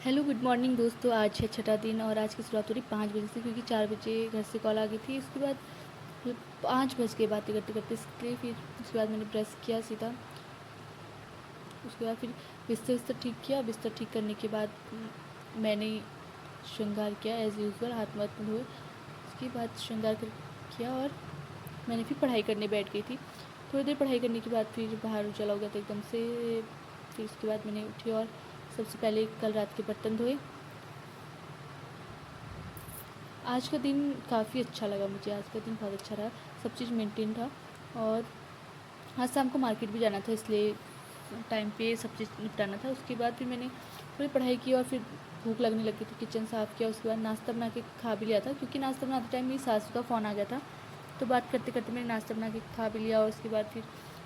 Hello good morning दोस्तों। आज है छठा दिन और आज की शुरुआत हो रही 5 बजे से, क्योंकि 4 बजे घर से कॉल आ गई थी। उसके बाद 5 बज के बातें करते करते इसलिए फिर उसके बाद मैंने ब्रश किया सीधा। उसके बाद फिर बिस्तर ठीक किया। बिस्तर ठीक करने के बाद मैंने श्रृंगार किया एज़ यूज़ुअल, हाथ वाथ धोए। उसके बाद श्रृंगार किया और मैंने फिर पढ़ाई करने बैठ गई थी। थोड़ी देर पढ़ाई करने के बाद फिर बाहर उजाला हो गया था एकदम से। फिर उसके बाद मैंने उठी और सबसे पहले कल रात के बर्तन धोए। आज का दिन काफ़ी अच्छा लगा मुझे। आज का दिन बहुत अच्छा रहा, सब चीज़ मेंटेन था। और आज शाम को मार्केट भी जाना था, इसलिए टाइम पे सब चीज़ निपटाना था। उसके बाद फिर मैंने थोड़ी पढ़ाई की और फिर भूख लगने लगी तो किचन साफ़ किया। उसके बाद नाश्ता बना के खा भी लिया था, क्योंकि नाश्ता बनाते टाइम मेरी सासू का फ़ोन आ गया था। तो बात करते करते मैंने नाश्ता बना के खा भी लिया। और उसके बाद फिर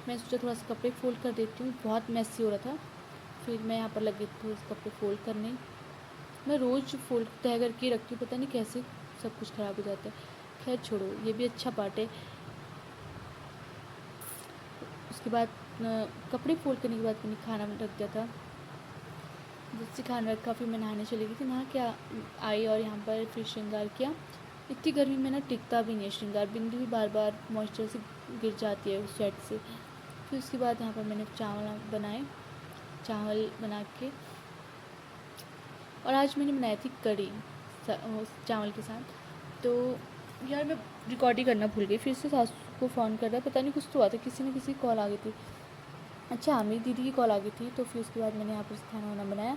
मैं सोचा थोड़ा सा कपड़े फ़ोल्ड कर देती हूँ, बहुत मैसी हो रहा था। फिर मैं यहाँ पर लग गई थी कपड़े फ़ोल्ड करने। मैं रोज़ फ़ोल्ड तय करके रखती हूँ, पता नहीं कैसे सब कुछ ख़राब हो जाता है। खैर छोड़ो, ये भी अच्छा पार्ट है। उसके बाद कपड़े फ़ोल्ड करने के बाद मैंने खाना रख दिया था। जिससे खाना रखा, फिर मैं नहाने चली गई थी। नहा के आई और यहाँ पर फिर श्रृंगार किया। इतनी गर्मी में ना टिकता भी नहीं है श्रृंगार, बिंदी भी बार बार मॉइस्चर से गिर जाती है उस सेट से। फिर उसके बाद यहाँ पर मैंने चावल बनाए, चावल बना के। और आज मैंने बनाई थी कढ़ी चावल के साथ। तो यार मैं रिकॉर्डिंग करना भूल गई, फिर से सासू को फ़ोन कर रहा, पता नहीं कुछ तो हुआ था, किसी न किसी की कॉल आ गई थी। अच्छा हाँ, मेरी दीदी की कॉल आ गई थी। तो फिर उसके बाद मैंने यहाँ पर खाना वाना बनाया।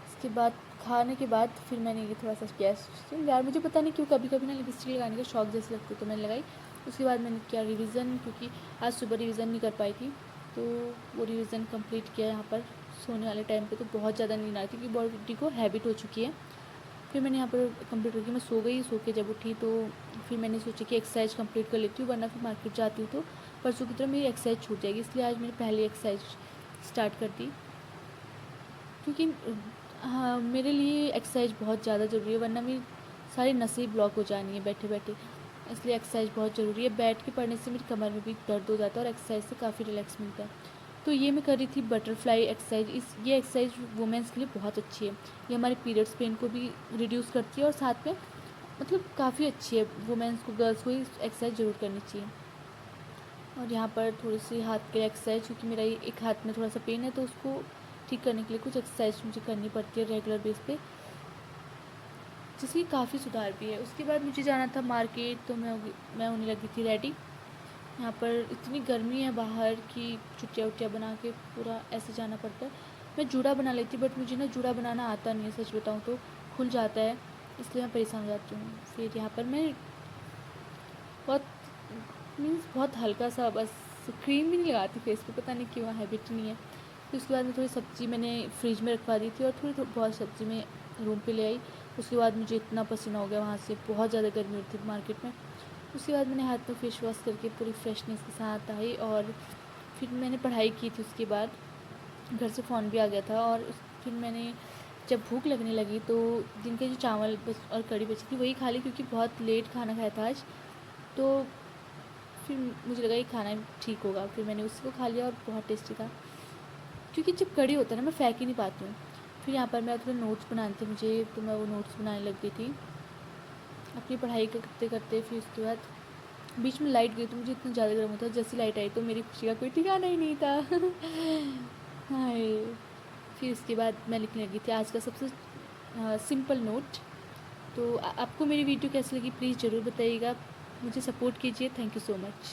उसके बाद खाने के बाद फिर मैंने ये थोड़ा सा किया यार, मुझे पता नहीं क्यों कभी कभी ना लिपस्टिक लगाने का शौक जैसे लगता है, तो मैंने लगाई। उसके बाद मैंने किया रिवीज़न, क्योंकि आज सुबह रिवीज़न नहीं कर पाई थी। तो वो रिवीज़न कंप्लीट किया यहाँ पर सोने वाले टाइम पे। तो बहुत ज़्यादा नींद आई थी, क्योंकि बॉडी को हैबिट हो चुकी है। फिर मैंने यहाँ पर कंप्लीट करके मैं सो गई। सो के जब उठी तो फिर मैंने सोचा कि एक्सरसाइज कंप्लीट कर लेती हूँ, वरना फिर मार्केट जाती हूँ तो परसों की तरह मेरी एक्सरसाइज छूट जाएगी। इसलिए आज मैंने पहले एक्सरसाइज स्टार्ट कर दी, क्योंकि हाँ मेरे लिए एक्सरसाइज बहुत ज़्यादा ज़रूरी है, वरना मेरी सारी नसें ब्लॉक हो जानी है बैठे बैठे। इसलिए एक्सरसाइज बहुत ज़रूरी है। बैठ के पढ़ने से मेरी कमर में भी दर्द हो जाता है और एक्सरसाइज से काफ़ी रिलैक्स मिलता है। तो ये मैं कर रही थी बटरफ्लाई एक्सरसाइज। ये एक्सरसाइज वुमेंस के लिए बहुत अच्छी है। ये हमारे पीरियड्स पेन को भी रिड्यूस करती है और साथ में मतलब काफ़ी अच्छी है। वुमेंस को, गर्ल्स को ये एक्सरसाइज ज़रूर करनी चाहिए। और यहाँ पर थोड़ी सी हाथ के एक्सरसाइज, क्योंकि मेरा एक हाथ में थोड़ा सा पेन है, तो उसको ठीक करने के लिए कुछ एक्सरसाइज मुझे करनी पड़ती है रेगुलर बेस पे, जिसकी काफ़ी सुधार भी है। उसके बाद मुझे जाना था मार्केट, तो मैं होने लगी थी रेडी। यहाँ पर इतनी गर्मी है बाहर की चुटिया उटिया बना के पूरा ऐसे जाना पड़ता है। मैं जूड़ा बना लेती, बट मुझे ना जूड़ा बनाना आता नहीं है, सच बताऊँ तो खुल जाता है, इसलिए मैं परेशान हो जाती हूँ। फिर यहाँ पर मैं बहुत मीन्स बहुत हल्का सा, बस क्रीम भी नहीं लगाती फेस पे, पता नहीं क्यों, हैबिट नहीं है। फिर उसके बाद में थोड़ी सब्ज़ी मैंने फ्रिज में रखवा दी थी और बहुत सब्ज़ी मैं रूम पे ले आई। उसके बाद मुझे इतना पसीना हो गया वहाँ से, बहुत ज़्यादा गर्मी होती थी मार्केट में। उसके बाद मैंने हाथ में फेस वॉश करके पूरी फ्रेशनेस के साथ आई और फिर मैंने पढ़ाई की थी। उसके बाद घर से फ़ोन भी आ गया था। और फिर मैंने जब भूख लगने लगी तो दिन के जो चावल और कढ़ी बची थी वही खा ली, क्योंकि बहुत लेट खाना खाया था आज। तो फिर मुझे लगा ये खाना ठीक होगा, फिर मैंने उसको खा लिया और बहुत टेस्टी था। क्योंकि जब कड़ी होता है ना, मैं फेंक ही नहीं पाती हूँ। फिर यहाँ पर मैं थोड़े नोट्स बनाने थे मुझे, तो मैं वो नोट्स बनाने लग गई थी अपनी पढ़ाई करते करते। फिर उसके बाद बीच में लाइट गई तो मुझे इतना ज़्यादा गर्म होता, जैसी लाइट आई तो मेरी खुशी का कोई ठिकाना ही नहीं था। हाय। फिर उसके बाद मैं लिखने लगी थी आज का सबसे सिंपल नोट। तो आपको मेरी वीडियो कैसी लगी प्लीज़ ज़रूर बताइएगा, मुझे सपोर्ट कीजिए। Thank you so much.